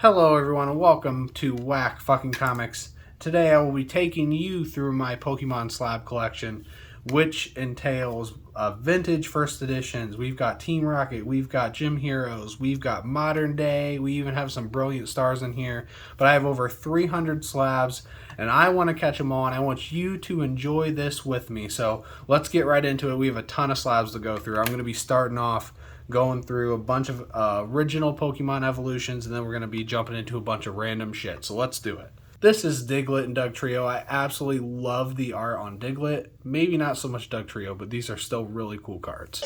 Hello everyone and welcome to Whack Fucking Comics. Today I will be taking you through my Pokémon Slab collection, which entails vintage first editions. We've got Team Rocket, we've got Gym Heroes, we've got modern day, we even have some Brilliant Stars in here. But I have over 300 slabs and I want to catch them all and I want you to enjoy this with me. So let's get right into it. We have a ton of slabs to go through. I'm going to be starting off going through a bunch of original Pokemon evolutions, and then we're going to be jumping into a bunch of random shit. So let's do it. This is Diglett and Dugtrio. I absolutely love the art on Diglett. Maybe not so much Dugtrio, but these are still really cool cards.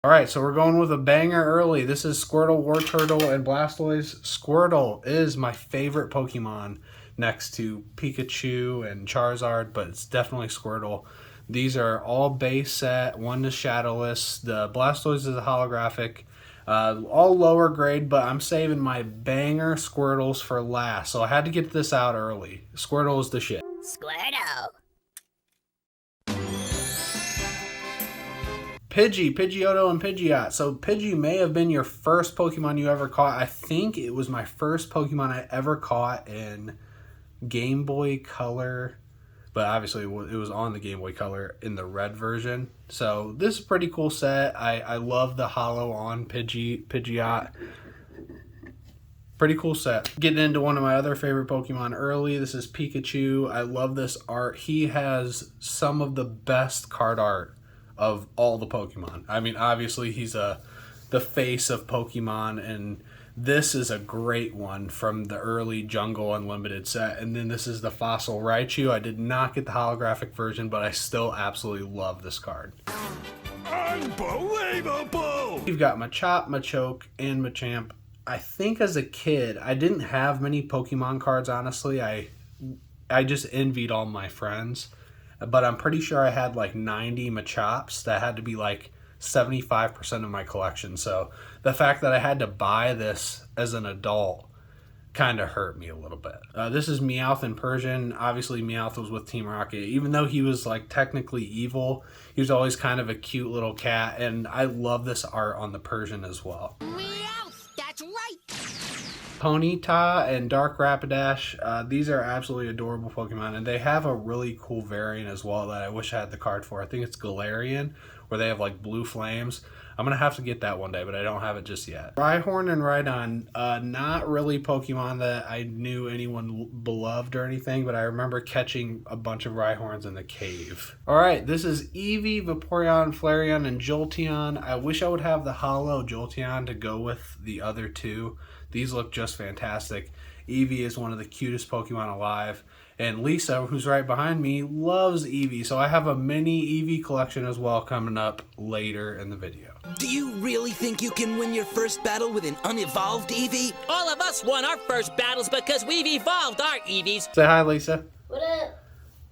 Alright, so we're going with a banger early. This is Squirtle, Wartortle, and Blastoise. Squirtle is my favorite Pokemon next to Pikachu and Charizard, but it's definitely Squirtle. These are all base set, one is shadowless. The Blastoise is a holographic. All lower grade, but I'm saving my banger Squirtles for last. So I had to get this out early. Squirtle is the shit. Squirtle. Pidgeotto, and Pidgeot. So Pidgey may have been your first Pokemon you ever caught. I think it was my first Pokemon I ever caught in Game Boy Color. But obviously it was on the Game Boy Color in the red version. So this is a pretty cool set. I love the holo on Pidgeot. Pretty cool set. Getting into one of my other favorite Pokemon early. This is Pikachu. I love this art. He has some of the best card art of all the Pokemon. I mean, obviously he's the face of Pokemon, and this is a great one from the early Jungle Unlimited set. And then this is the Fossil Raichu. I did not get the holographic version, but I still absolutely love this card. Unbelievable! You've got Machop, Machoke, and Machamp. I think as a kid, I didn't have many Pokemon cards, honestly. I just envied all my friends. But I'm pretty sure I had like 90 Machops. That had to be like 75% of my collection. So the fact that I had to buy this as an adult kind of hurt me a little bit. This is Meowth and Persian. Obviously Meowth was with Team Rocket. Even though he was like technically evil, he was always kind of a cute little cat, and I love this art on the Persian as well. Meowth, that's right. Ponyta and Dark Rapidash, these are absolutely adorable Pokemon, and they have a really cool variant as well that I wish I had the card for. I think it's Galarian, where they have like blue flames. I'm gonna have to get that one day, but I don't have it just yet. Rhyhorn and Rhydon, not really Pokemon that I knew anyone beloved or anything, but I remember catching a bunch of Rhyhorns in the cave. Alright, this is Evie, Vaporeon, Flareon, and Jolteon. I wish I would have the holo Jolteon to go with the other two. These look just fantastic. Evie is one of the cutest Pokemon alive. And Lisa, who's right behind me, loves Eevee. So I have a mini Eevee collection as well coming up later in the video. Do you really think you can win your first battle with an unevolved Eevee? All of us won our first battles because we've evolved our Eevees. Say hi, Lisa. What up?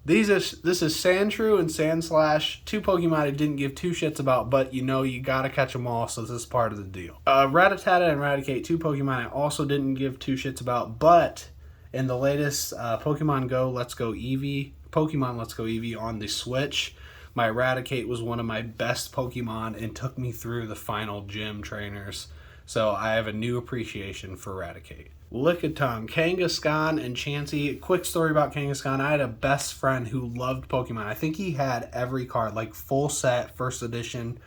This is Sandshrew and Sandslash, two Pokemon I didn't give two shits about, but you know you gotta catch them all, so this is part of the deal. Ratata and Radicate, two Pokemon I also didn't give two shits about, but in the latest Pokemon Let's Go Eevee on the Switch, my Radicate was one of my best Pokemon and took me through the final gym trainers. So I have a new appreciation for Radicate. Lickitung, Kangaskhan, and Chansey. Quick story about Kangaskhan. I had a best friend who loved Pokemon. I think he had every card, like full set, first edition,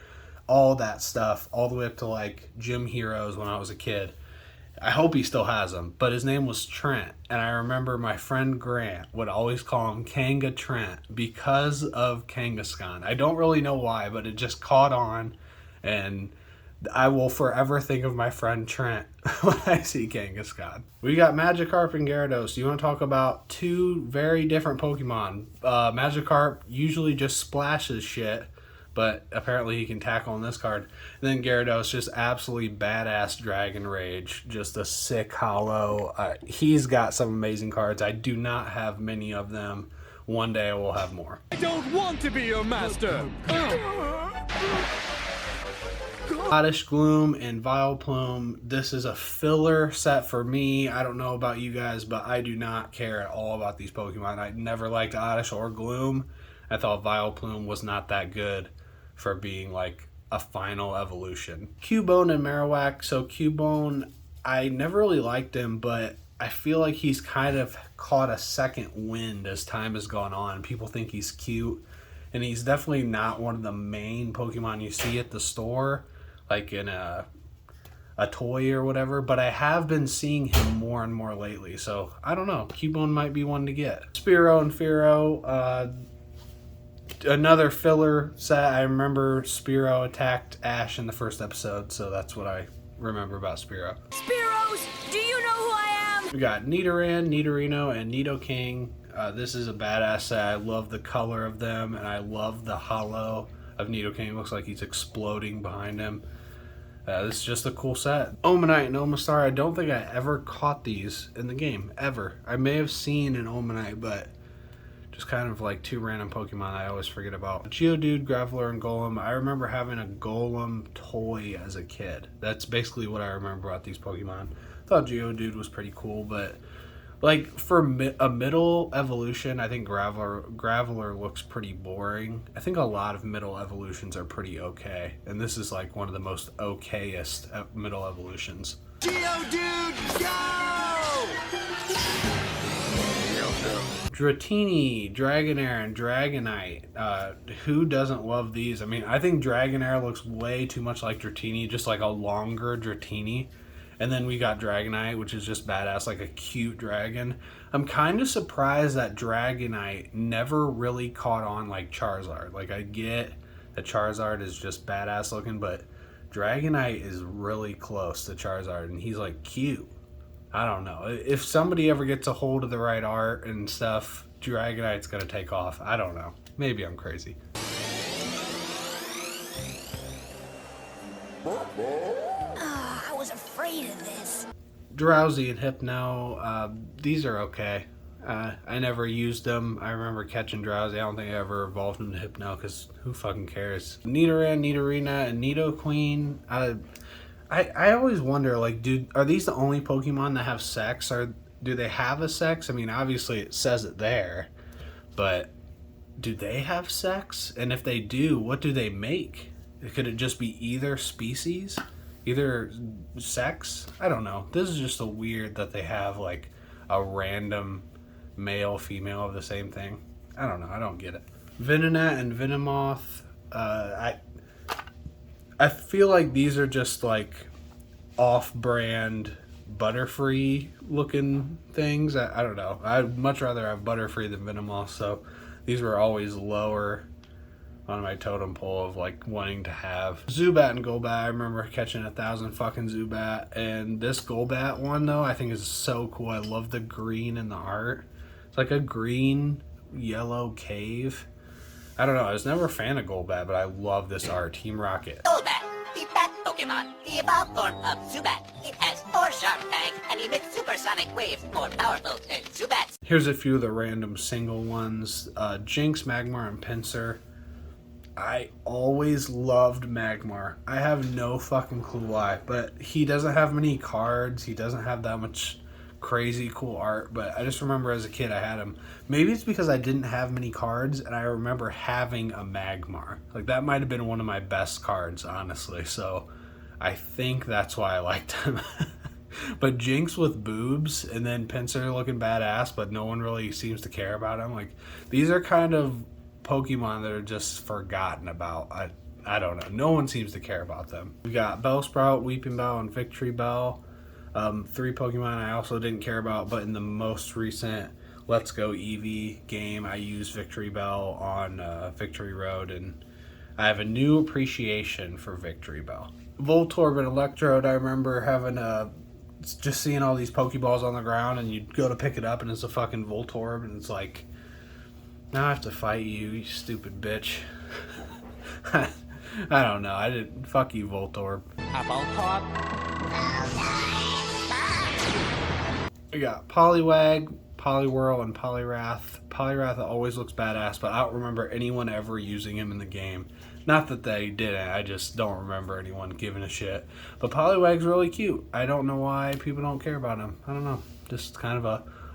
all that stuff, all the way up to like Gym Heroes when I was a kid. I hope he still has them, but his name was Trent, and I remember my friend Grant would always call him Kanga Trent because of Kangaskhan. I don't really know why, but it just caught on, and I will forever think of my friend Trent when I see Kangaskhan. We got Magikarp and Gyarados. You want to talk about two very different Pokemon. Magikarp usually just splashes shit, but apparently he can tackle on this card. And then Gyarados, just absolutely badass Dragon Rage. Just a sick holo. He's got some amazing cards. I do not have many of them. One day I will have more. I don't want to be your master! Oddish Gloom and Vileplume. This is a filler set for me. I don't know about you guys, but I do not care at all about these Pokemon. I never liked Oddish or Gloom. I thought Vileplume was not that good for being like a final evolution. Cubone and Marowak. So Cubone, I never really liked him, but I feel like he's kind of caught a second wind as time has gone on. People think he's cute, and he's definitely not one of the main Pokemon you see at the store, like in a toy or whatever, but I have been seeing him more and more lately, so I don't know. Cubone might be one to get. Spearow and Fearow, another filler set. I remember Spearow attacked Ash in the first episode, so that's what I remember about Spearow. Spearows, do you know who I am? We got Nidoran, Nidorino, and Nidoking. This is a badass set. I love the color of them, and I love the holo of Nidoking. It looks like he's exploding behind him. This is just a cool set. Omanite and Omastar, I don't think I ever caught these in the game, ever. I may have seen an Omanite, but just kind of like two random Pokemon I always forget about. Geodude, Graveler, and Golem. I remember having a Golem toy as a kid. That's basically what I remember about these Pokemon. I thought Geodude was pretty cool, but like for a middle evolution, I think Graveler looks pretty boring. I think a lot of middle evolutions are pretty okay, and this is like one of the most okayest middle evolutions. Geodude, go! Dratini, Dragonair, and Dragonite. Who doesn't love these? I mean, I think Dragonair looks way too much like Dratini, just like a longer Dratini. And then we got Dragonite, which is just badass, like a cute dragon. I'm kind of surprised that Dragonite never really caught on like Charizard. Like, I get that Charizard is just badass looking, but Dragonite is really close to Charizard, and he's like cute. I don't know. If somebody ever gets a hold of the right art and stuff, Dragonite's gonna take off. I don't know. Maybe I'm crazy. I was afraid of this. Drowsy and Hypno, these are okay. I never used them. I remember catching Drowsy. I don't think I ever evolved into Hypno, because who fucking cares? Nidoran, Nidorina, and Nidoqueen. I always wonder, like, are these the only Pokemon that have sex? Or do they have a sex? I mean, obviously it says it there, but do they have sex? And if they do, what do they make? Could it just be either species? Either sex? I don't know. This is just a weird that they have like a random male, female of the same thing. I don't know. I don't get it. Venonat and Venomoth. I feel like these are just like off-brand Butterfree looking things. I don't know. I'd much rather have Butterfree than Venomoth, so these were always lower on my totem pole of like wanting to have. Zubat and Golbat, I remember catching 1,000 fucking Zubat, and this Golbat one though I think is so cool. I love the green in the art. It's like a green yellow cave. I don't know, I was never a fan of Golbat, but I love this art. Team Rocket. Golbat, the bat Pokemon, the evolved form of Zubat. It has 4 sharp fangs and emits supersonic waves more powerful than Zubats. Here's a few of the random single ones. Jinx, Magmar, and Pinsir. I always loved Magmar. I have no fucking clue why, but he doesn't have many cards. He doesn't have that much crazy cool art, but I just remember as a kid I had him. Maybe it's because I didn't have many cards, and I remember having a Magmar. Like, that might have been one of my best cards, honestly, so I think that's why I liked him. But Jinx with boobs, and then Pinsir looking badass, but no one really seems to care about him. Like, these are kind of Pokemon that are just forgotten about. I don't know. No one seems to care about them. We got Bellsprout, Weeping Bell, and Victory Bell. 3 Pokemon I also didn't care about, but in the most recent Let's Go Eevee game, I used Victory Bell on Victory Road, and I have a new appreciation for Victory Bell. Voltorb and Electrode, I remember having just seeing all these Pokeballs on the ground, and you'd go to pick it up, and it's a fucking Voltorb, and it's like, now I have to fight you, you stupid bitch. I don't know. I didn't. Fuck you, Voltorb. We got Poliwag, Poliwhirl, and Poliwrath. Poliwrath always looks badass, but I don't remember anyone ever using him in the game. Not that they didn't, I just don't remember anyone giving a shit. But Poliwag's really cute. I don't know why people don't care about him. I don't know. Just kind of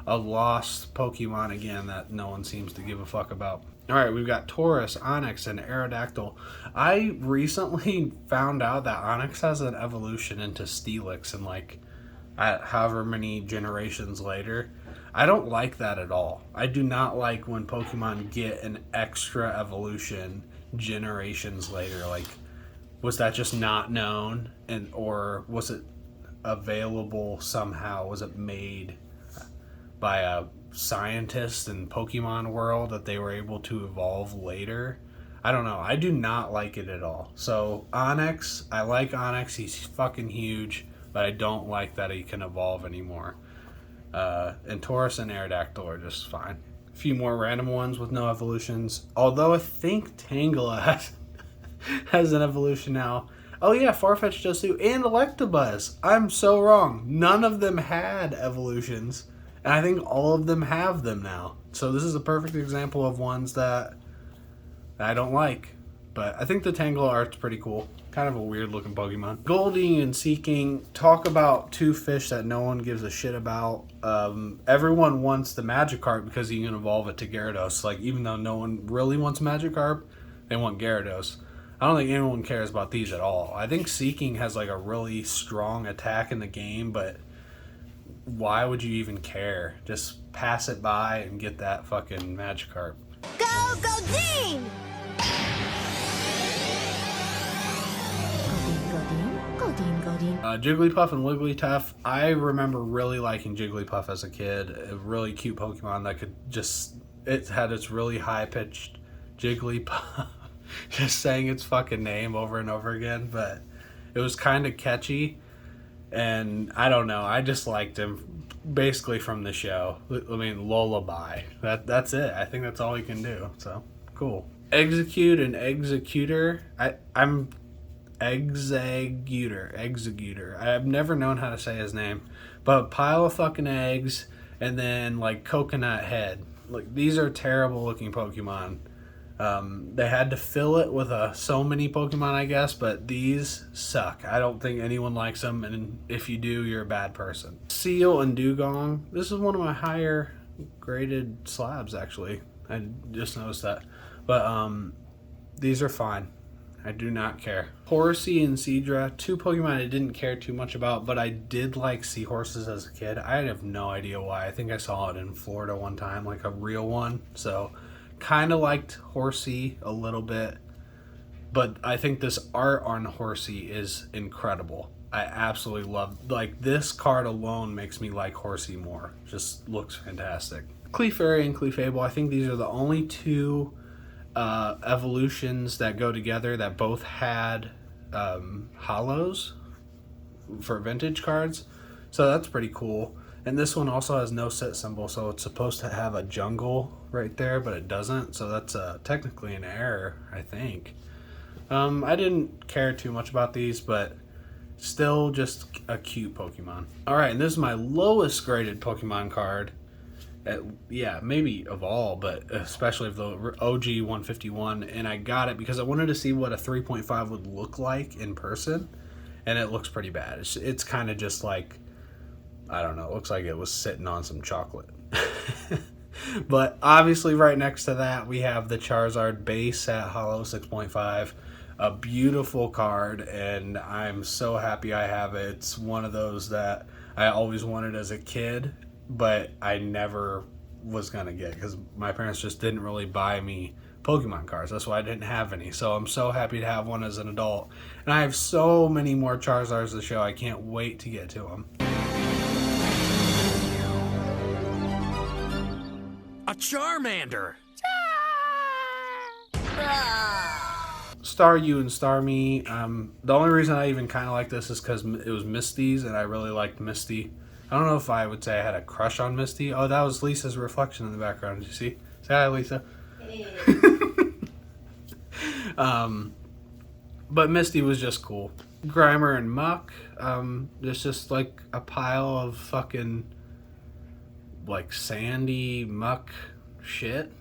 a lost Pokemon again that no one seems to give a fuck about. Alright, we've got Tauros, Onix, and Aerodactyl. I recently found out that Onix has an evolution into Steelix, and like, however many generations later. I don't like that at all. I do not like when Pokemon get an extra evolution generations later. Like, was that just not known, or was it available somehow? Was it made by a scientist in Pokemon world that they were able to evolve later? I don't know. I do not like it at all. So Onix, I like Onix. He's fucking huge, but I don't like that he can evolve anymore. And Tauros and Aerodactyl are just fine. A few more random ones with no evolutions. Although I think Tangela has an evolution now. Oh yeah, Farfetch'd does too. And Electabuzz. I'm so wrong. None of them had evolutions. And I think all of them have them now. So this is a perfect example of ones that I don't like. But I think the Tangela art's pretty cool. Kind of a weird looking Pokemon. Golding and Seeking, talk about two fish that no one gives a shit about. Everyone wants the Magikarp because you can evolve it to Gyarados. Like, even though no one really wants Magikarp, they want Gyarados. I don't think anyone cares about these at all. I think Seeking has like a really strong attack in the game, but why would you even care? Just pass it by and get that fucking Magikarp. Go, Goldeen! Jigglypuff and Wigglytuff. I remember really liking Jigglypuff as a kid. A really cute Pokemon that could just... It had its really high-pitched Jigglypuff. Just saying its fucking name over and over again. But it was kind of catchy. And I don't know. I just liked him basically from the show. I mean, Lullaby. That's it. I think that's all he can do. So, cool. Execute and Executor. I'm... Executor. I've never known how to say his name. But pile of fucking eggs and then like coconut head. Like, these are terrible looking Pokemon. They had to fill it with so many Pokemon, I guess, but these suck. I don't think anyone likes them, and if you do, you're a bad person. Seal and Dugong. This is one of my higher graded slabs, actually. I just noticed that. But these are fine. I do not care. Horsey and Seadra, two Pokemon I didn't care too much about, but I did like seahorses as a kid. I have no idea why. I think I saw it in Florida one time, like a real one. So, kind of liked Horsey a little bit. But I think this art on Horsey is incredible. I absolutely love, like, this card alone makes me like Horsey more. Just looks fantastic. Clefairy and Clefable, I think these are the only two evolutions that go together that both had hollows for vintage cards, so that's pretty cool. And this one also has no set symbol, so it's supposed to have a jungle right there, but it doesn't, so that's technically an error, I think. I didn't care too much about these, but still just a cute Pokemon. Alright, and this is my lowest graded Pokemon card. Yeah, maybe of all, but especially of the OG 151, and I got it because I wanted to see what a 3.5 would look like in person, and it looks pretty bad. It's kind of just like, I don't know, it looks like it was sitting on some chocolate. But obviously right next to that we have the Charizard base at Holo 6.5, a beautiful card, and I'm so happy I have it. It's one of those that I always wanted as a kid, but I never was gonna get because my parents just didn't really buy me Pokemon cards. That's why I didn't have any. So I'm so happy to have one as an adult. And I have so many more Charizards to show. I can't wait to get to them. A Charmander! Staryu and Starmie. The only reason I even kind of like this is because it was Misty's, and I really liked Misty. I don't know if I would say I had a crush on Misty. Oh, that was Lisa's reflection in the background. Did you see? Say hi, Lisa. Hey. But Misty was just cool. Grimer and Muck. There's just like a pile of fucking like sandy muck shit.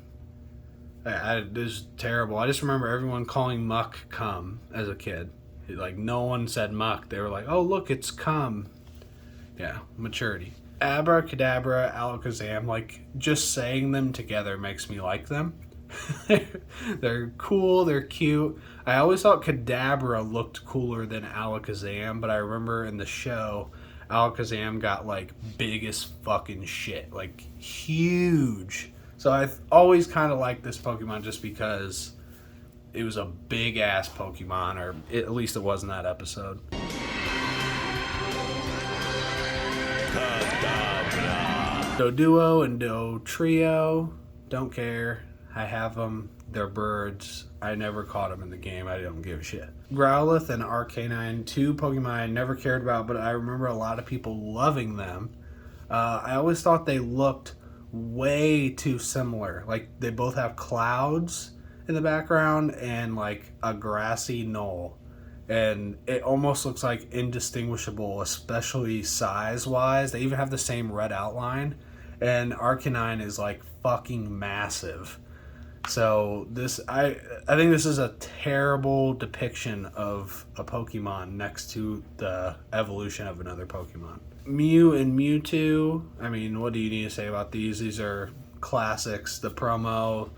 This is terrible. I just remember everyone calling Muck cum as a kid. Like, no one said Muck. They were like, oh, look, it's cum. Yeah, maturity. Abracadabra, Alakazam, like, just saying them together makes me like them. They're cool, they're cute. I always thought Kadabra looked cooler than Alakazam, but I remember in the show, Alakazam got like big as fucking shit, like huge. So I've always kind of liked this Pokemon just because it was a big ass Pokemon, or at least it was in that episode. Doduo and Dotrio, don't care. I have them. They're birds. I never caught them in the game. I don't give a shit. Growlithe and Arcanine, 2 Pokemon I never cared about, but I remember a lot of people loving them. I always thought they looked way too similar. Like, they both have clouds in the background and like a grassy knoll. And it almost looks like indistinguishable, especially size-wise. They even have the same red outline. And Arcanine is like fucking massive. So this, I think this is a terrible depiction of a Pokemon next to the evolution of another Pokemon. Mew and Mewtwo, I mean, what do you need to say about these? These are classics. The promo,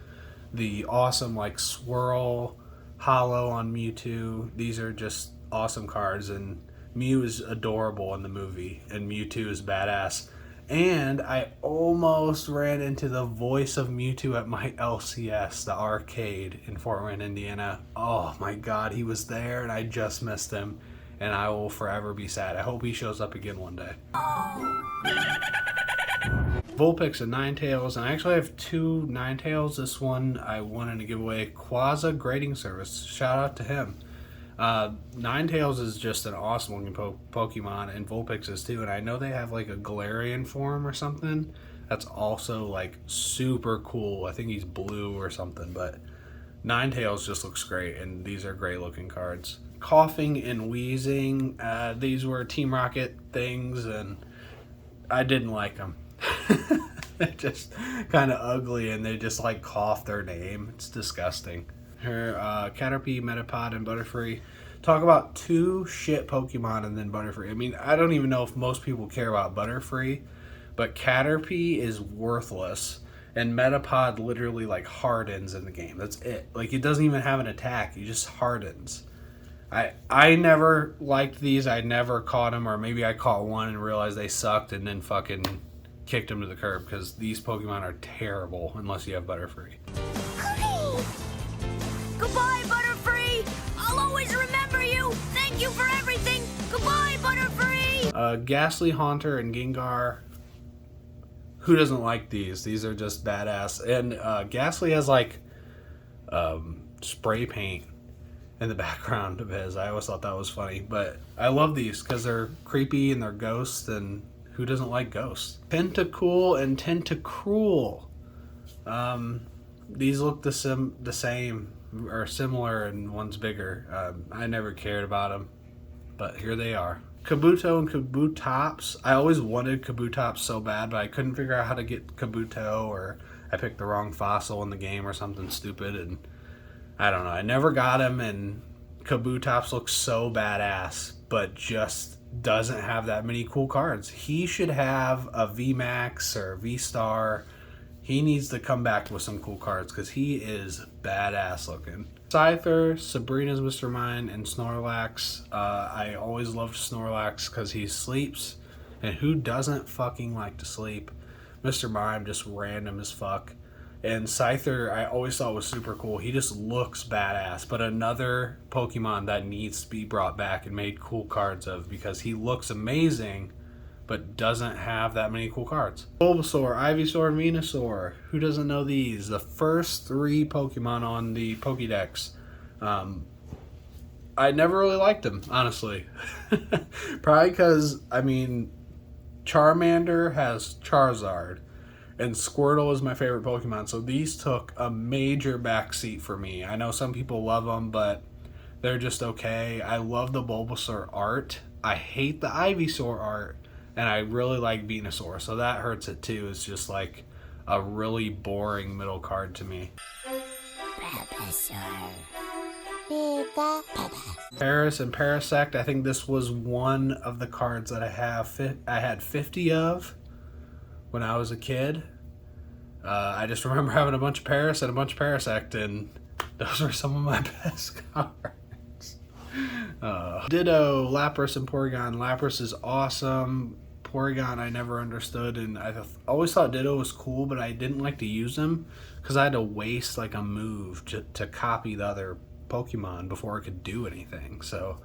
the awesome like swirl hollow on Mewtwo. These are just awesome cards, and Mew is adorable in the movie, and Mewtwo is badass. And I almost ran into the voice of Mewtwo at my LCS, the arcade in Fort Wayne, Indiana. Oh my god, he was there and I just missed him, and I will forever be sad. I hope he shows up again one day. Vulpix and Ninetales, and I actually have 2 Ninetales. This one I wanted to give away. Quaza Grading Service, shout out to him. Ninetales is just an awesome looking Pokemon, and Vulpix is too, and I know they have like a Galarian form or something that's also like super cool. I think he's blue or something, but Ninetales just looks great, and these are great looking cards. Coughing and Wheezing, these were Team Rocket things, and I didn't like them. They're just kind of ugly, and they just like cough their name. It's disgusting. Her Caterpie, Metapod, and Butterfree. Talk about 2 shit Pokemon and then Butterfree. I mean, I don't even know if most people care about Butterfree, but Caterpie is worthless, and Metapod literally like hardens in the game. That's it. Like, it doesn't even have an attack. He just hardens. I never liked these. I never caught them, or maybe I caught one and realized they sucked and then fucking kicked them to the curb, because these Pokemon are terrible unless you have Butterfree. Goodbye, Butterfree! I'll always remember you! Thank you for everything! Goodbye, Butterfree! Ghastly, Haunter, and Gengar. Who doesn't like these? These are just badass. And Ghastly has like spray paint in the background of his. I always thought that was funny. But I love these because they're creepy and they're ghosts, and who doesn't like ghosts? Tentacool and Tentacruel. These look the same or similar, and one's bigger. I never cared about them, but here they are. Kabuto and Kabutops. I always wanted Kabutops so bad, but I couldn't figure out how to get Kabuto, or I picked the wrong fossil in the game or something stupid, and I don't know. I never got him, and Kabutops looks so badass, but just doesn't have that many cool cards. He should have a VMAX or V-Star. He needs to come back with some cool cards because he is badass looking. Scyther, Sabrina's Mr. Mime, and Snorlax. I always loved Snorlax because he sleeps, and who doesn't fucking like to sleep? Mr. Mime just random as fuck. And Scyther, I always thought was super cool. He just looks badass, but another Pokemon that needs to be brought back and made cool cards of, because he looks amazing but doesn't have that many cool cards. Bulbasaur, Ivysaur, and Venusaur. Who doesn't know these? The first 3 Pokemon on the Pokédex. I never really liked them, honestly. Probably because, I mean, Charmander has Charizard, and Squirtle is my favorite Pokemon, so these took a major backseat for me. I know some people love them, but they're just okay. I love the Bulbasaur art. I hate the Ivysaur art. And I really like Venusaur, so that hurts it too. It's just like a really boring middle card to me. Paris and Parasect, I think this was one of the cards that I had 50 of when I was a kid. I just remember having a bunch of Paris and a bunch of Parasect, and those were some of my best cards. Ditto, Lapras and Porygon. Lapras is awesome. Porygon I never understood, and I always thought Ditto was cool, but I didn't like to use him because I had to waste like a move to copy the other Pokemon before I could do anything. So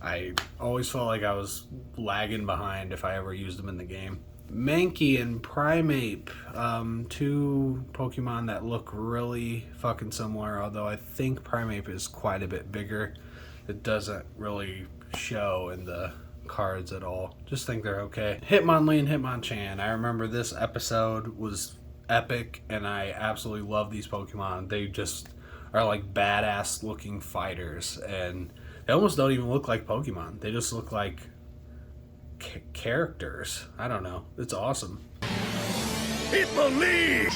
I always felt like I was lagging behind if I ever used them in the game. Mankey and Primeape, two Pokemon that look really fucking similar, although I think Primeape is quite a bit bigger. It doesn't really show in the cards at all. Just think they're okay. Hitmonlee and Hitmonchan. I remember this episode was epic, and I absolutely love these Pokemon. They just are like badass looking fighters, and they almost don't even look like Pokemon. They just look like characters. I don't know. It's awesome. Hitmonlee!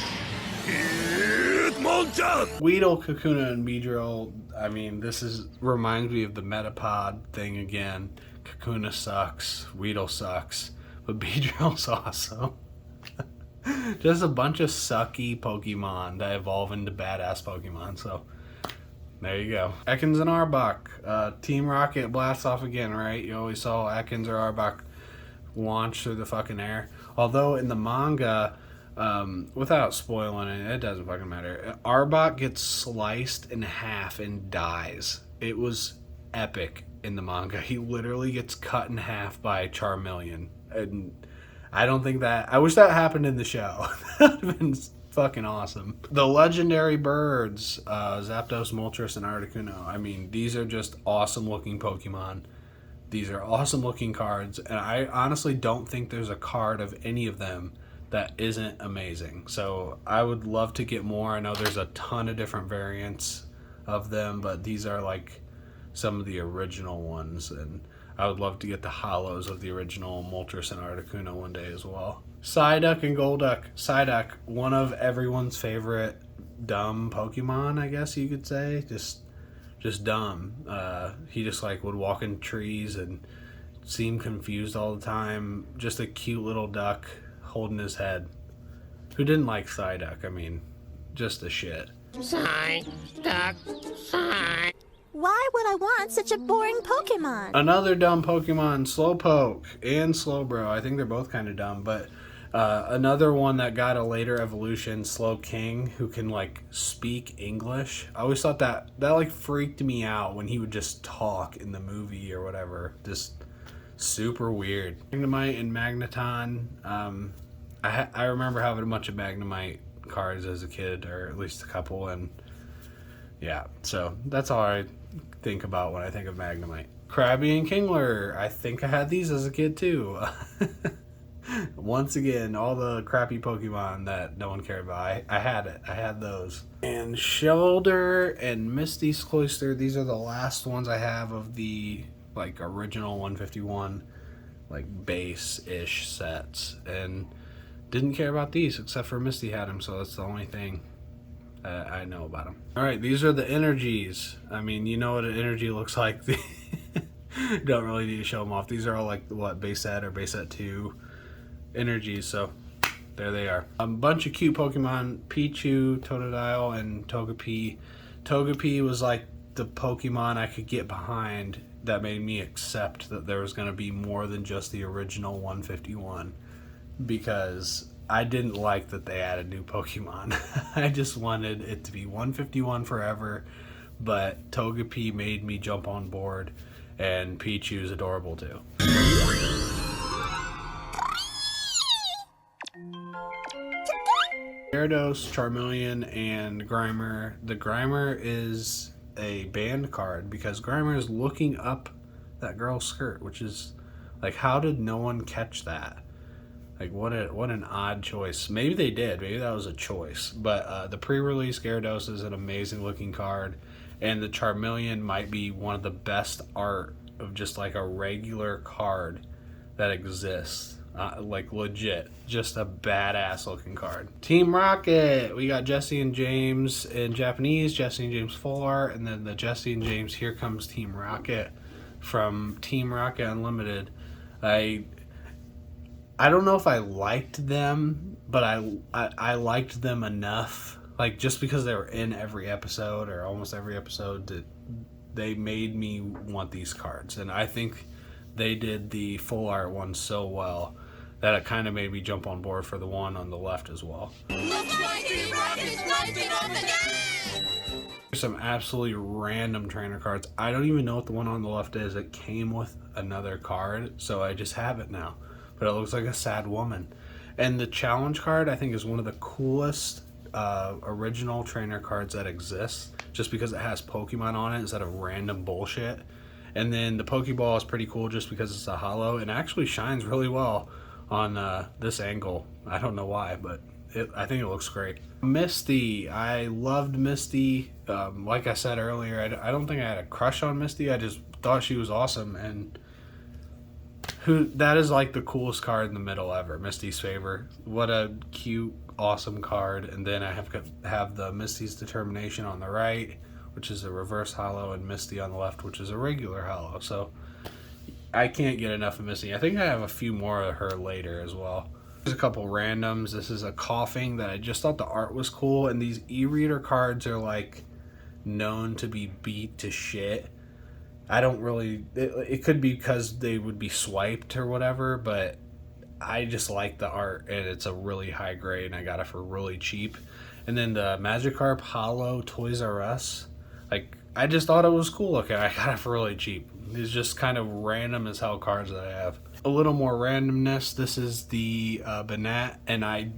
Hitmonchan! Weedle, Kakuna, and Beedrill. I mean, reminds me of the Metapod thing again. Kakuna sucks. Weedle sucks. But Beedrill's awesome. Just a bunch of sucky Pokemon that evolve into badass Pokemon. So, there you go. Ekans and Arbok. Team Rocket blasts off again, right? You always saw Ekans or Arbok launch through the fucking air. Although in the manga, without spoiling it doesn't fucking matter. Arbok gets sliced in half and dies. It was epic in the manga. He literally gets cut in half by Charmeleon. And I don't think that... I wish that happened in the show. That would have been fucking awesome. The legendary birds, Zapdos, Moltres, and Articuno. I mean, these are just awesome looking Pokemon. These are awesome looking cards, and I honestly don't think there's a card of any of them that isn't amazing. So I would love to get more. I know there's a ton of different variants of them, but these are like some of the original ones, and I would love to get the hollows of the original Moltres and Articuno one day as well. Psyduck and Golduck. Psyduck, one of everyone's favorite dumb Pokemon, I guess you could say. Just dumb. He just like would walk in trees and seem confused all the time. Just a cute little duck holding his head. Who didn't like Psyduck? I mean, just a shit. Psyduck, Psy. Why would I want such a boring Pokemon? Another dumb Pokemon, Slowpoke and Slowbro. I think they're both kind of dumb, but another one that got a later evolution, Slowking, who can like speak English. I always thought that like freaked me out when he would just talk in the movie or whatever. Just super weird. Magnemite and Magneton. I remember having a bunch of Magnemite cards as a kid, or at least a couple, and yeah, so that's all I think about when I think of Magnemite. Krabby and Kingler. I think I had these as a kid too. Once again, all the crappy Pokemon that no one cared about. I had it. I had those. And Shoulder and Misty's Cloister. These are the last ones I have of the like original 151 like base-ish sets. And didn't care about these except for Misty had them, so that's the only thing I know about them. Alright, these are the energies. I mean, you know what an energy looks like. Don't really need to show them off. These are all like what, base set or base set 2 energies, so there they are. A bunch of cute Pokemon, Pichu, Totodile, and Togepi. Togepi was like the Pokemon I could get behind that made me accept that there was going to be more than just the original 151, because I didn't like that they added new Pokemon. I just wanted it to be 151 forever, but Togepi made me jump on board, and Pichu's adorable too. Gyarados, Charmeleon, and Grimer. The Grimer is a banned card because Grimer is looking up that girl's skirt, which is like, how did no one catch that? Like, what an odd choice. Maybe they did. Maybe that was a choice. But the pre-release Gyarados is an amazing looking card, and the Charmeleon might be one of the best art of just like a regular card that exists. Like legit, just a badass looking card. Team Rocket, we got Jesse and James in Japanese, Jesse and James 4, and then the Jesse and James Here Comes Team Rocket from Team Rocket Unlimited. I don't know if I liked them, but I liked them enough, like just because they were in every episode or almost every episode, to they made me want these cards, and I think they did the full art one so well that it kind of made me jump on board for the one on the left as well. Some absolutely random trainer cards. I don't even know what the one on the left is. It came with another card, so I just have it now. But it looks like a sad woman. And the challenge card, I think, is one of the coolest original trainer cards that exists, just because it has Pokemon on it instead of random bullshit. And then the Pokeball is pretty cool just because it's a holo and actually shines really well on this angle. I don't know why, but I think it looks great. Misty, I loved Misty. Like I said earlier, I don't think I had a crush on Misty. I just thought she was awesome, and that is like the coolest card in the middle ever. Misty's Favor. What a cute, awesome card. And then I have the Misty's Determination on the right, which is a reverse holo, and Misty on the left, which is a regular holo. So I can't get enough of Misty. I think I have a few more of her later as well. There's a couple randoms. This is a Coughing that I just thought the art was cool, and these e-reader cards are like known to be beat to shit. I don't really, it could be because they would be swiped or whatever, but I just like the art, and it's a really high grade, and I got it for really cheap. And then the Magikarp Holo Toys R Us, like, I just thought it was cool looking. I got it for really cheap. It's just kind of random as hell cards that I have. A little more randomness. This is the Banat, and I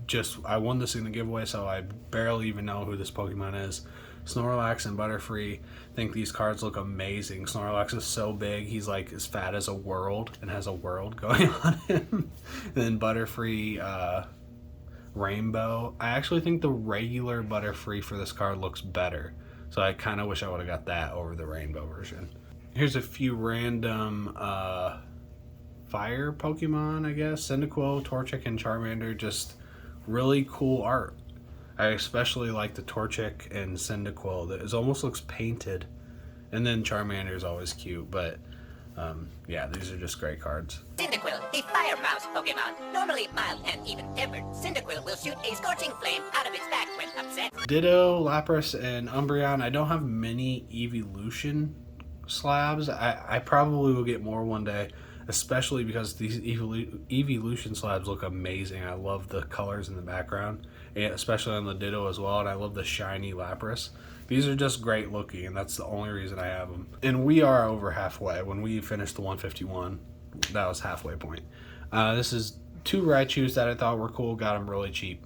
won this in the giveaway, so I barely even know who this Pokemon is. Snorlax and Butterfree. I think these cards look amazing. Snorlax is so big, he's like as fat as a world and has a world going on him. And then Butterfree Rainbow. I actually think the regular Butterfree for this card looks better, so I kind of wish I would have got that over the Rainbow version. Here's a few random fire Pokemon, I guess. Cyndaquil, Torchic, and Charmander. Just really cool art. I especially like the Torchic and Cyndaquil. It almost looks painted. And then Charmander is always cute, but yeah, these are just great cards. Cyndaquil, the fire mouse Pokemon. Normally mild and even-tempered, Cyndaquil will shoot a scorching flame out of its back when upset. Ditto, Lapras, and Umbreon. I don't have many Evolution slabs. I probably will get more one day, especially because these Evolution slabs look amazing. I love the colors in the background, and especially on the Ditto as well, and I love the shiny Lapras. These are just great looking, and that's the only reason I have them. And we are over halfway. When we finished the 151, that was halfway point. This is 2 Raichus that I thought were cool, got them really cheap.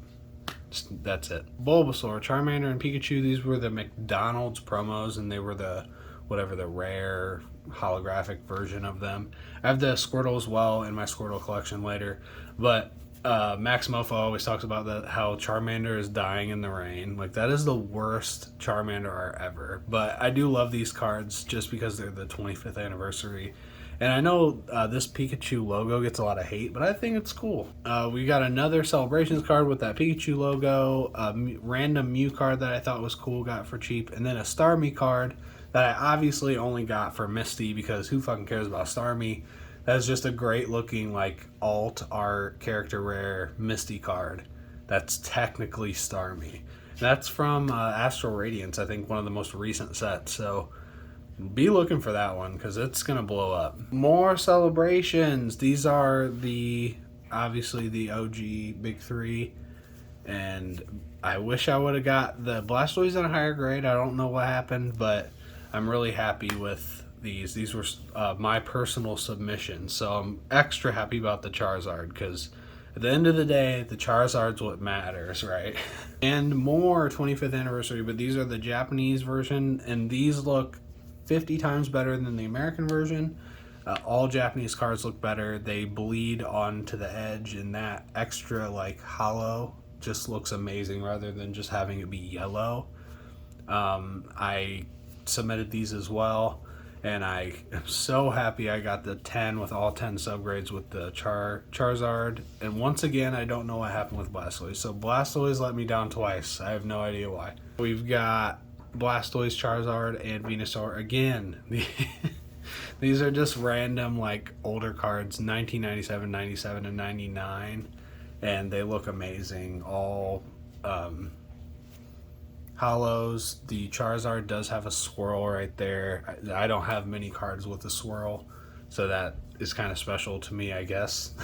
That's it. Bulbasaur, Charmander, and Pikachu, these were the McDonald's promos, and they were the rare holographic version of them. I have the Squirtle as well in my Squirtle collection later, but Max Mofo always talks about how Charmander is dying in the rain. Like, that is the worst Charmander art ever. But I do love these cards just because they're the 25th anniversary. And I know this Pikachu logo gets a lot of hate, but I think it's cool. We got another Celebrations card with that Pikachu logo, a random Mew card that I thought was cool, got for cheap, and then a Starmie card that I obviously only got for Misty, because who fucking cares about Starmie? That's just a great looking, like, alt art character rare Misty card that's technically Starmie. That's from Astral Radiance, I think one of the most recent sets, so be looking for that one because it's gonna blow up. More Celebrations. These are obviously the OG Big 3, and I wish I would have got the Blastoise in a higher grade. I don't know what happened, but I'm really happy with these. These were my personal submissions, so I'm extra happy about the Charizard, because at the end of the day, the Charizard's what matters, right? And more 25th anniversary, but these are the Japanese version, and these look 50 times better than the American version. All Japanese cards look better. They bleed onto the edge, and that extra, like, hollow just looks amazing rather than just having it be yellow. I submitted these as well, and I am so happy I got the 10 with all 10 subgrades with the Charizard. And once again, I don't know what happened with Blastoise. So Blastoise let me down twice. I have no idea why. We've got Blastoise, Charizard, and Venusaur again. These are just random, like, older cards, 1997, 97, and 99, and they look amazing. All Hollows. The Charizard does have a swirl right there. I don't have many cards with a swirl, so that is kind of special to me, I guess.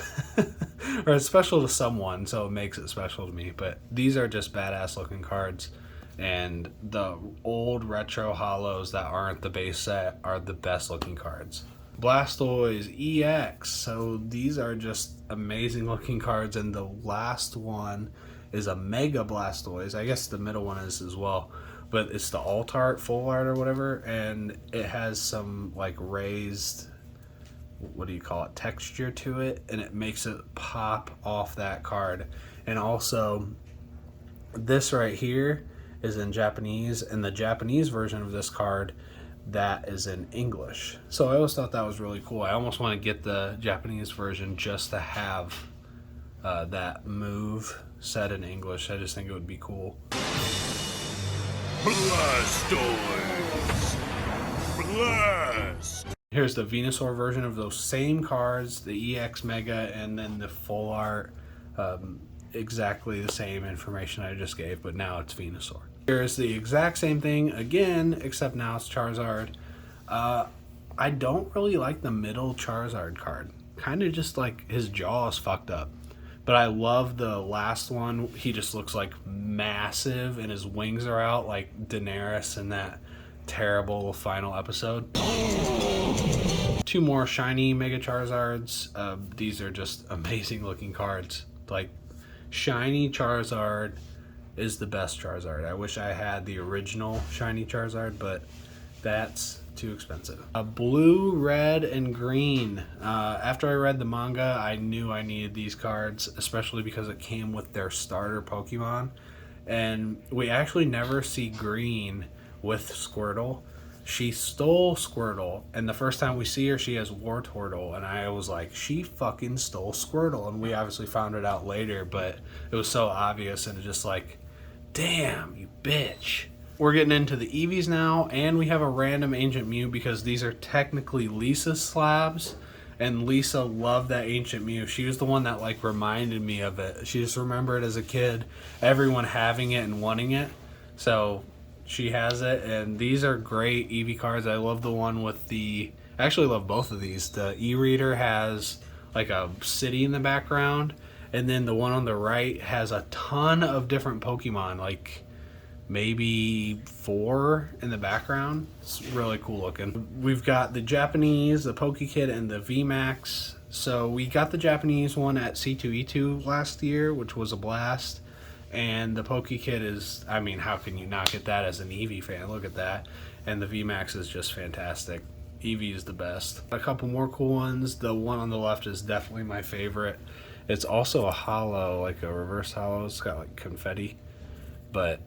Or it's special to someone, so it makes it special to me. But these are just badass looking cards. And the old retro hollows that aren't the base set are the best looking cards. Blastoise EX. So these are just amazing looking cards. And the last one is a Mega Blastoise. I guess the middle one is as well. But it's the alt art, full art or whatever. And it has some like raised, what do you call it, texture to it. And it makes it pop off that card. And also this right here is in Japanese, and the Japanese version of this card that is in English. So I always thought that was really cool. I almost want to get the Japanese version just to have that move said in English. I just think it would be cool. Blastoise! Blast! Here's the Venusaur version of those same cards, the EX Mega, and then the full art. Exactly the same information I just gave, but now it's Venusaur. Here's the exact same thing again, except now it's Charizard. I don't really like the middle Charizard card. Kind of just like his jaw is fucked up. But I love the last one. He just looks like massive and his wings are out like Daenerys in that terrible final episode. Two more shiny Mega Charizards. These are just amazing looking cards. Like, shiny Charizard is the best Charizard. I wish I had the original shiny Charizard, but that's too expensive. Blue, red, and green. After I read the manga, I knew I needed these cards, especially because it came with their starter Pokemon. And we actually never see green with Squirtle. She stole Squirtle, and the first time we see her, she has Wartortle, and I was like, she fucking stole Squirtle, and we obviously found it out later, but it was so obvious, and just like, damn, you bitch. We're getting into the Eevees now, and we have a random Ancient Mew, because these are technically Lisa's slabs, and Lisa loved that Ancient Mew. She was the one that like reminded me of it. She just remembered as a kid, everyone having it and wanting it, so she has it, and these are great Eevee cards. I love the one with the... I actually love both of these. The e-reader has like a city in the background, and then the one on the right has a ton of different Pokemon, like maybe 4 in the background. It's really cool looking. We've got the Japanese, the Pokekid, and the VMAX. So we got the Japanese one at C2E2 last year, which was a blast. And the Pokekid is, I mean, how can you not get that as an Eevee fan? Look at that. And the VMAX is just fantastic. Eevee is the best. A couple more cool ones. The one on the left is definitely my favorite. It's also a hollow, like a reverse hollow. It's got like confetti. But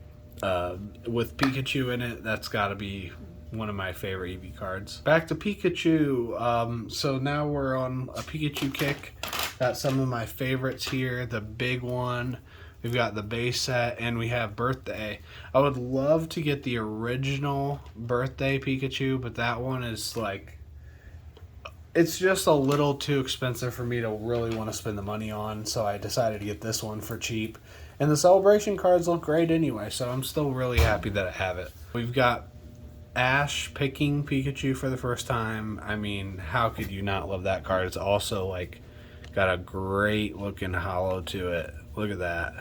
with Pikachu in it, that's got to be one of my favorite Eevee cards. Back to Pikachu. So now we're on a Pikachu kick. Got some of my favorites here. The big one. We've got the base set, and we have Birthday. I would love to get the original Birthday Pikachu, but that one is like... it's just a little too expensive for me to really want to spend the money on, so I decided to get this one for cheap. And the celebration cards look great anyway, so I'm still really happy that I have it. We've got Ash picking Pikachu for the first time. I mean, how could you not love that card? It's also like got a great looking hollow to it. Look at that.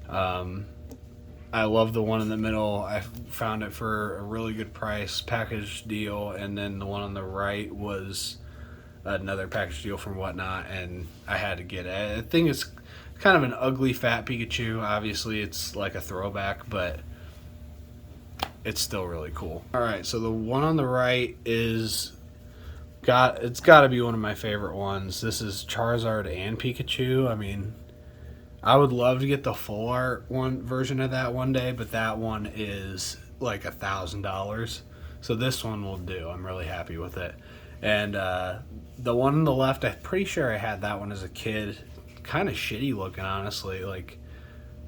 I love the one in the middle. I found it for a really good price, package deal, and then the one on the right was another package deal from Whatnot, and I had to get it. I think it's kind of an ugly fat Pikachu. Obviously it's like a throwback, but it's still really cool. Alright, so the one on the right is it's got to be one of my favorite ones. This is Charizard and Pikachu. I mean, I would love to get the full art one version of that one day, but that one is like $1,000. So this one will do. I'm really happy with it. And the one on the left, I'm pretty sure I had that one as a kid. Kind of shitty looking, honestly. Like,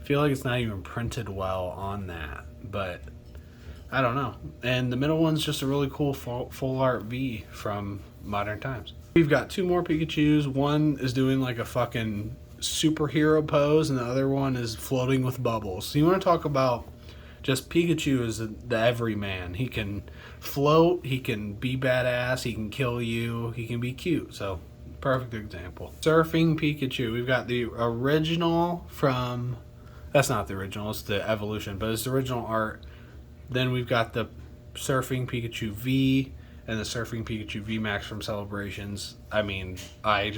I feel like it's not even printed well on that, but I don't know. And the middle one's just a really cool full art V from Modern Times. We've got 2 more Pikachus. One is doing like a fucking superhero pose, and the other one is floating with bubbles. So you want to talk about just Pikachu is the everyman. He can float, he can be badass, he can kill you, he can be cute. So, perfect example. Surfing Pikachu. We've got the original from... That's not the original, it's the evolution, but it's the original art. Then we've got the Surfing Pikachu V and the Surfing Pikachu V Max from Celebrations. I mean, I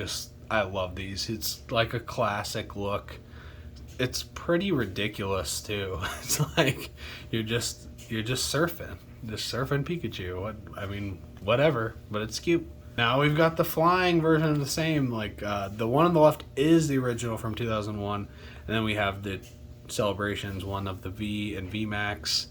love these. It's like a classic look. It's pretty ridiculous too. It's like you're just surfing Pikachu. I mean, whatever, but it's cute. Now we've got the flying version of the same. Like the one on the left is the original from 2001, and then we have the Celebrations one of the V and V Max.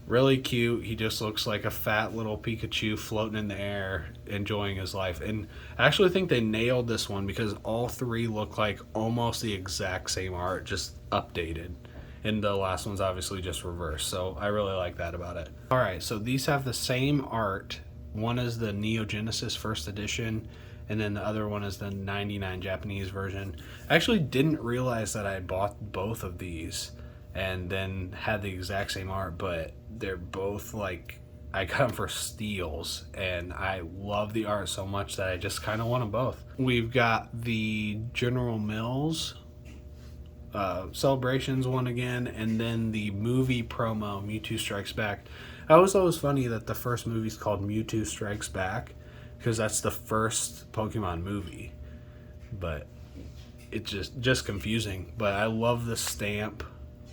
Really cute. He just looks like a fat little Pikachu floating in the air, enjoying his life. And I actually think they nailed this one because all three look like almost the exact same art, just updated. And the last one's obviously just reversed. So I really like that about it. Alright, so these have the same art. One is the Neo Genesis first edition, and then the other one is the 99 Japanese version. I actually didn't realize that I bought both of these and then had the exact same art, but they're both like, I got them for steals, and I love the art so much that I just kind of want them both. We've got the General Mills Celebrations one again, and then the movie promo Mewtwo Strikes Back. It was always funny that the first movie's called Mewtwo Strikes Back because that's the first Pokemon movie, but it's just confusing. But I love the stamp.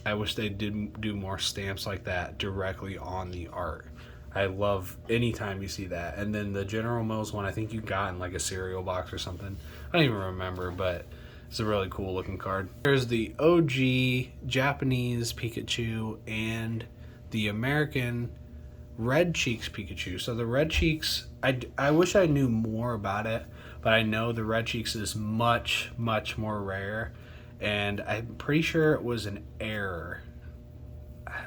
I wish they did do more stamps like that directly on the art. I love anytime you see that. And then the General Mills one, I think you got in like a cereal box or something. I don't even remember, but it's a really cool looking card. There's the OG Japanese Pikachu and the American Red Cheeks Pikachu. So the Red Cheeks, I wish I knew more about it, but I know the Red Cheeks is much, much more rare. And I'm pretty sure it was an error.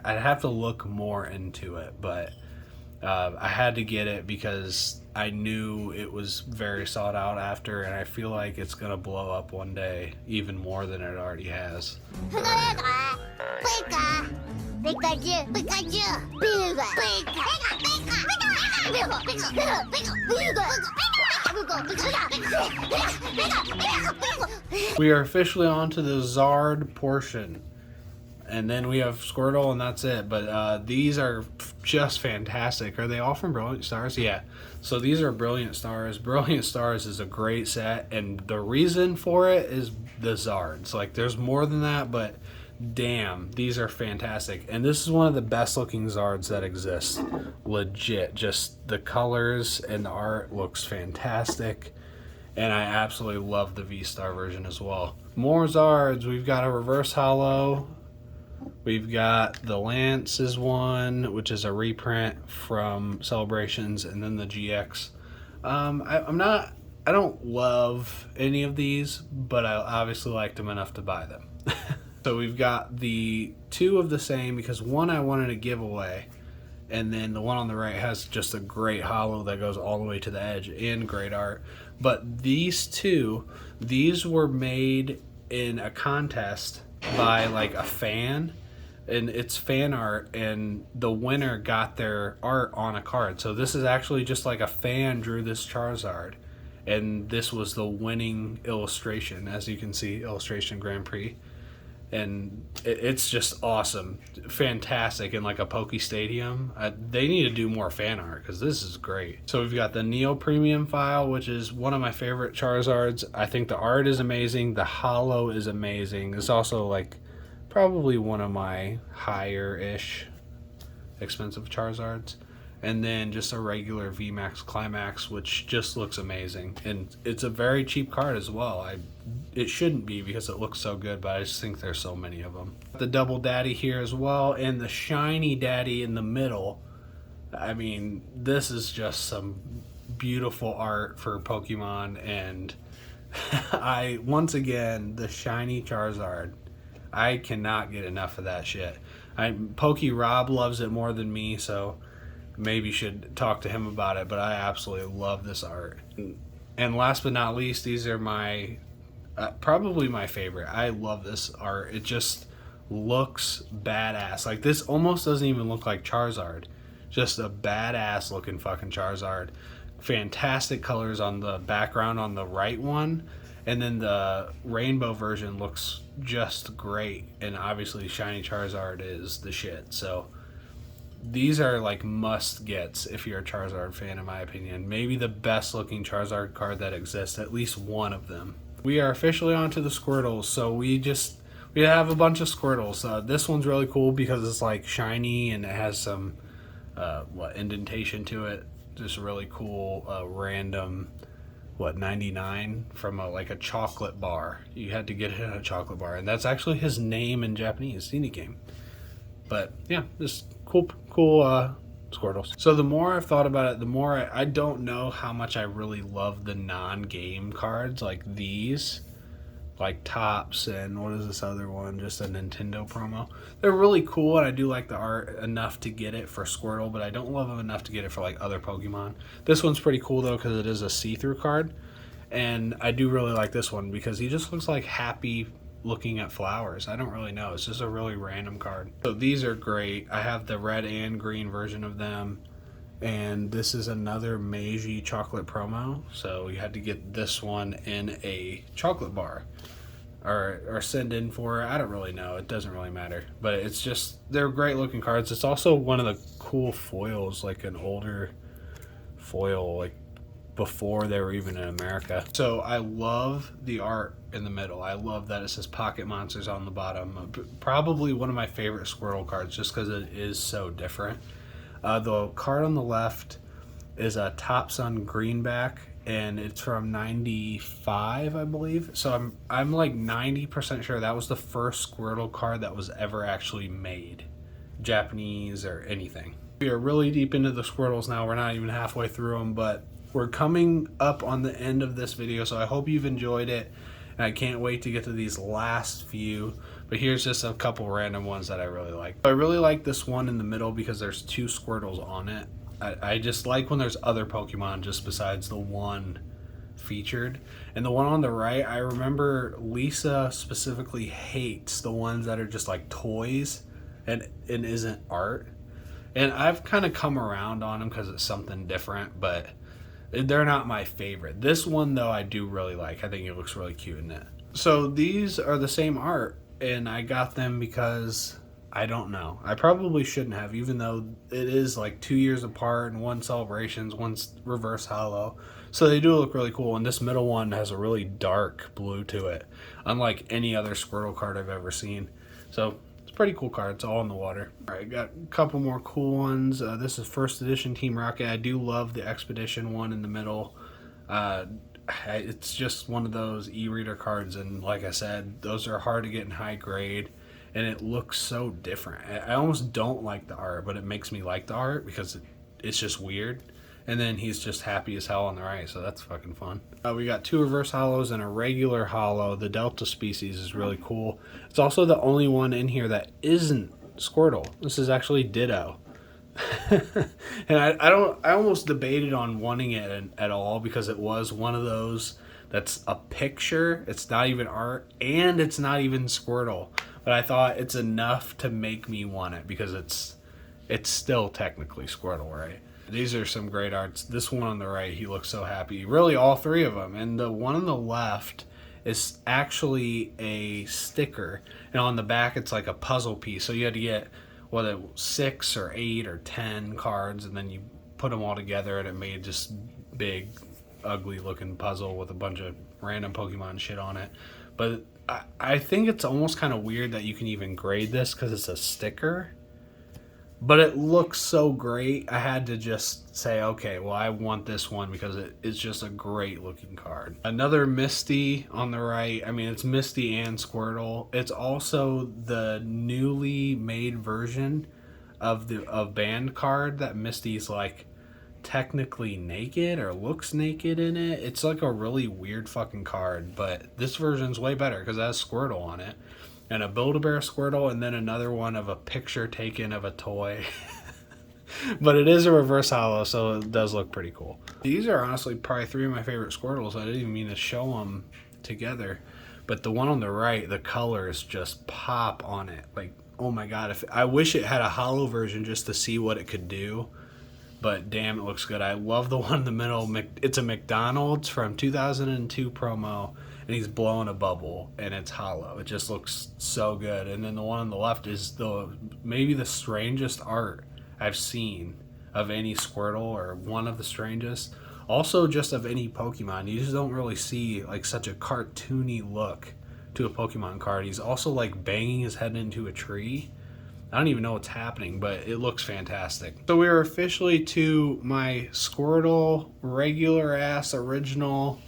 I'd have to look more into it, but I had to get it because I knew it was very sought out after, and I feel like it's gonna blow up one day even more than it already has. We are officially on to the Zard portion, and then we have Squirtle, and that's it. But these are just fantastic. Are they all from Brilliant Stars? Yeah. So these are Brilliant Stars. Brilliant Stars is a great set, and the reason for it is the Zards. Like, there's more than that, but damn, these are fantastic. And this is one of the best looking Zards that exist. Legit. Just the colors and the art looks fantastic. And I absolutely love the V-Star version as well. More Zards. We've got a reverse holo. We've got the Lance's one, which is a reprint from Celebrations, and then the GX. I don't love any of these, but I obviously liked them enough to buy them. So we've got the two of the same, because one I wanted to give away, and then the one on the right has just a great holo that goes all the way to the edge and great art. But these two, these were made in a contest by like a fan, and it's fan art, and the winner got their art on a card. So this is actually just like a fan drew this Charizard, and this was the winning illustration, as you can see, Illustration Grand Prix. And it's just awesome, fantastic in like a Poke Stadium. They need to do more fan art because this is great. So we've got the Neo Premium file, which is one of my favorite Charizards. I think the art is amazing, the holo is amazing. It's also like probably one of my higher-ish expensive Charizards. And then just a regular VMAX Climax, which just looks amazing. And it's a very cheap card as well. It shouldn't be because it looks so good, but I just think there's so many of them. The Double Daddy here as well, and the Shiny Daddy in the middle. I mean, this is just some beautiful art for Pokemon, and once again, the Shiny Charizard. I cannot get enough of that shit. Poke Rob loves it more than me, so maybe should talk to him about it, but I absolutely love this art. And last but not least, these are my probably my favorite. I love this art. It just looks badass. Like, this almost doesn't even look like Charizard. Just a badass looking fucking Charizard. Fantastic colors on the background on the right one. And then the rainbow version looks just great. And obviously shiny Charizard is the shit. So these are like must gets if you're a Charizard fan, in my opinion. Maybe the best looking Charizard card that exists, at least one of them. We are officially onto the Squirtles. So we have a bunch of Squirtles. This one's really cool because it's like shiny and it has some indentation to it. Just really cool, random, 99 from a chocolate bar. You had to get it in a chocolate bar, and that's actually his name in Japanese, Game. But yeah, just cool Squirtles. So the more I've thought about it, the more I don't know how much I really love the non-game cards like these. Like Tops and what is this other one? Just a Nintendo promo. They're really cool, and I do like the art enough to get it for Squirtle, but I don't love them enough to get it for like other Pokemon. This one's pretty cool though because it is a see-through card, and I do really like this one because he just looks like happy looking at flowers. I don't really know. It's just a really random card. So these are great. I have the red and green version of them. And this is another Meiji chocolate promo, so you had to get this one in a chocolate bar or send in for, I don't really know, it doesn't really matter, but it's just, they're great looking cards. It's also one of the cool foils, like an older foil, like before they were even in America. So I love the art in the middle. I love that it says Pocket Monsters on the bottom. Probably one of my favorite Squirtle cards just because it is so different. The card on the left is a Top Sun Greenback, and it's from 95, I believe. So I'm like 90% sure that was the first Squirtle card that was ever actually made, Japanese or anything. We are really deep into the Squirtles now. We're not even halfway through them, but we're coming up on the end of this video, so I hope you've enjoyed it, and I can't wait to get to these last few. But here's just a couple random ones that I really like. I really like this one in the middle because there's two Squirtles on it. I just like when there's other Pokemon just besides the one featured. And the one on the right, I remember Lisa specifically hates the ones that are just like toys and isn't art. And I've kind of come around on them because it's something different, but they're not my favorite. This one, though, I do really like. I think it looks really cute in it. So these are the same art. And I got them because, I don't know, I probably shouldn't have, even though it is like 2 years apart and one Celebrations, one's Reverse Holo. So they do look really cool. And this middle one has a really dark blue to it, unlike any other Squirtle card I've ever seen. So it's a pretty cool card. It's all in the water. All right, got a couple more cool ones. This is first edition Team Rocket. I do love the Expedition one in the middle. It's just one of those e-reader cards, and like I said, those are hard to get in high grade, and it looks so different. I almost don't like the art, but it makes me like the art because it's just weird. And then he's just happy as hell on the right, so that's fucking fun. We got two Reverse Holos and a regular Holo. The Delta species is really cool. It's also the only one in here that isn't Squirtle. This is actually Ditto. And I almost debated on wanting it at all because it was one of those that's a picture, it's not even art, and it's not even Squirtle. But I thought it's enough to make me want it because it's still technically Squirtle, right? These are some great arts. This one on the right, he looks so happy. Really, all three of them. And the one on the left is actually a sticker, and on the back it's like a puzzle piece. So you had to get whether 6 or 8 or 10 cards, and then you put them all together, and it made just big, ugly looking puzzle with a bunch of random Pokemon shit on it. But I think it's almost kind of weird that you can even grade this because it's a sticker. But it looks so great, I had to just say, okay, well, I want this one because it's just a great looking card. Another Misty on the right. I mean, it's Misty and Squirtle. It's also the newly made version of band card that Misty's like technically naked or looks naked in it. It's like a really weird fucking card, but this version's way better because it has Squirtle on it. And a Build-A-Bear Squirtle, and then another one of a picture taken of a toy. But it is a Reverse Holo, so it does look pretty cool. These are honestly probably 3 of my favorite Squirtles. I didn't even mean to show them together. But the one on the right, the colors just pop on it. Like, oh my god, I wish it had a holo version just to see what it could do. But damn, it looks good. I love the one in the middle. It's a McDonald's from 2002 promo, and he's blowing a bubble, and it's hollow. It just looks so good. And then the one on the left is maybe the strangest art I've seen of any Squirtle, or one of the strangest. Also, just of any Pokemon. You just don't really see like such a cartoony look to a Pokemon card. He's also like banging his head into a tree. I don't even know what's happening, but it looks fantastic. So we are officially to my Squirtle regular ass original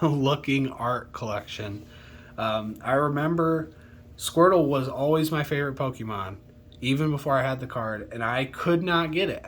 looking art collection. I remember Squirtle was always my favorite Pokemon, even before I had the card, and I could not get it.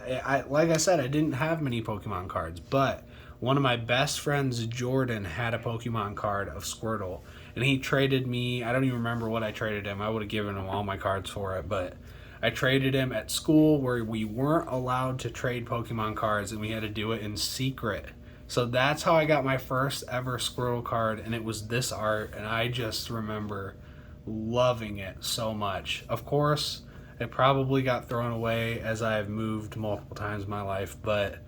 Like I said, I didn't have many Pokemon cards, but one of my best friends, Jordan, had a Pokemon card of Squirtle, and he traded me, I don't even remember what I traded him. I would have given him all my cards for it, but I traded him at school where we weren't allowed to trade Pokemon cards, and we had to do it in secret. So that's how I got my first ever Squirtle card, and it was this art, and I just remember loving it so much. Of course, it probably got thrown away as I've moved multiple times in my life, but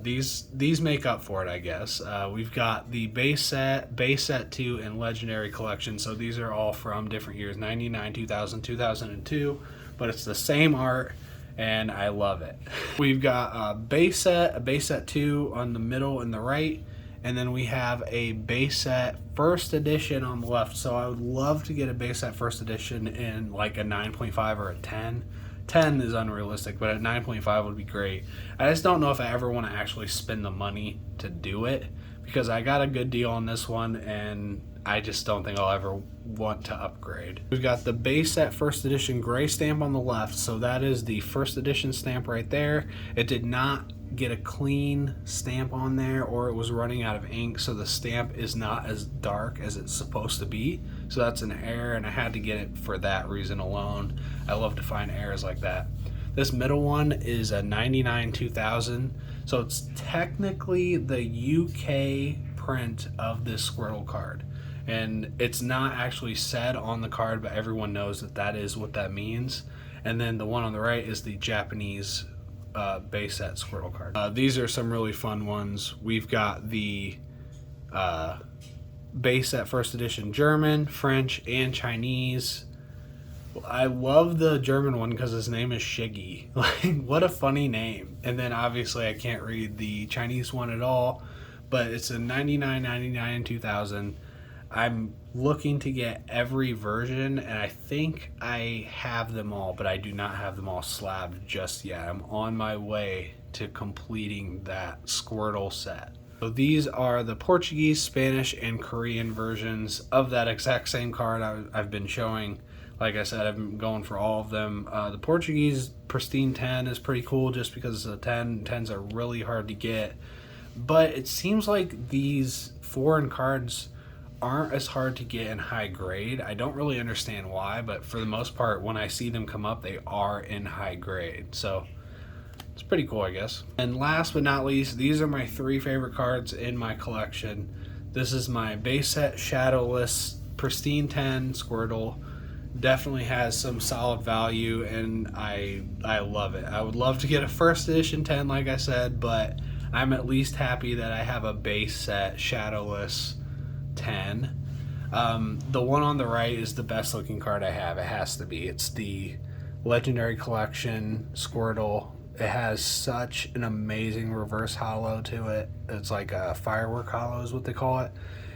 these make up for it, I guess. We've got the base set 2, and legendary collection. So these are all from different years, 99, 2000, 2002, but it's the same art, and I love it. We've got a base set 2 on the middle and the right, and then we have a base set first edition on the left. So I would love to get a base set first edition in like a 9.5 or a 10. 10 is unrealistic, but at 9.5 would be great. I just don't know if I ever want to actually spend the money to do it, because I got a good deal on this one, and I just don't think I'll ever want to upgrade. We've got the base set first edition gray stamp on the left, so that is the first edition stamp right there. It did not get a clean stamp on there, or it was running out of ink, so the stamp is not as dark as it's supposed to be. So that's an error, and I had to get it for that reason alone. I love to find errors like that. This middle one is a 99 2000, so it's technically the UK print of this Squirtle card, and it's not actually said on the card, but everyone knows that that is what that means. And then the one on the right is the Japanese base set Squirtle card. These are some really fun ones. We've got the base set first edition German, French, and Chinese. I love the German one because his name is Shiggy. Like, what a funny name. And then obviously I can't read the Chinese one at all, but it's a 99, 99, and 2000. I'm looking to get every version, and I think I have them all, but I do not have them all slabbed just yet. I'm on my way to completing that Squirtle set. So these are the Portuguese, Spanish, and Korean versions of that exact same card I've been showing. Like I said, I've been going for all of them. The Portuguese Pristine 10 is pretty cool just because it's a 10. 10s are really hard to get. But it seems like these foreign cards aren't as hard to get in high grade. I don't really understand why, but for the most part, when I see them come up, they are in high grade. So it's pretty cool, I guess. And last but not least, these are my 3 favorite cards in my collection. This is my base set Shadowless Pristine 10 Squirtle. Definitely has some solid value, and I love it. I would love to get a first edition 10, like I said, but I'm at least happy that I have a base set Shadowless 10. The one on the right is the best looking card I have. It has to be. It's the Legendary Collection Squirtle. It has such an amazing reverse holo to it. It's like a firework holo is what they call it.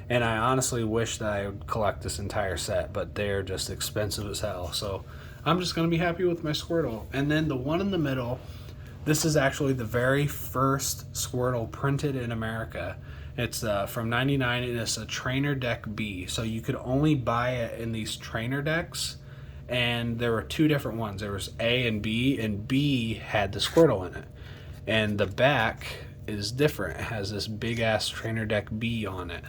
And I honestly wish that I would collect this entire set, but they're just expensive as hell. So I'm just going to be happy with my Squirtle. And then the one in the middle, this is actually the very first Squirtle printed in America. It's from 99, and it's a Trainer Deck B. So you could only buy it in these Trainer Decks, and there were 2 different ones. There was A and B had the Squirtle in it. And the back is different. It has this big-ass Trainer Deck B on it.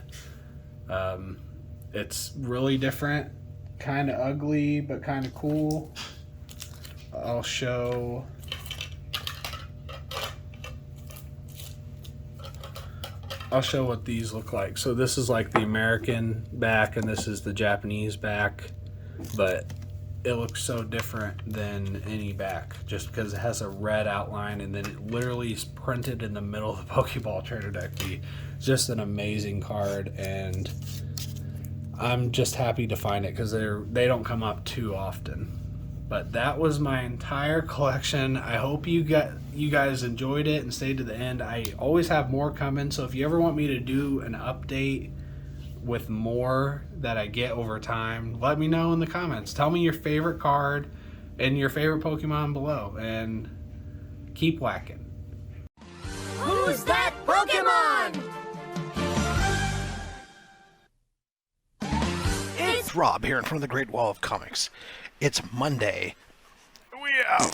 It's really different, kind of ugly, but kind of cool. I'll show. I'll show what these look like. So this is like the American back and this is the Japanese back, but it looks so different than any back just because it has a red outline and then it literally is printed in the middle of the Pokeball Trainer Deck B. It's just an amazing card, and I'm just happy to find it because they don't come up too often. But that was my entire collection. I hope you guys enjoyed it and stayed to the end. I always have more coming, so if you ever want me to do an update with more that I get over time, let me know in the comments. Tell me your favorite card and your favorite Pokemon below, and keep whacking. Who's that Pokemon? It's Rob here in front of the Great Wall of Comics. It's Monday. We have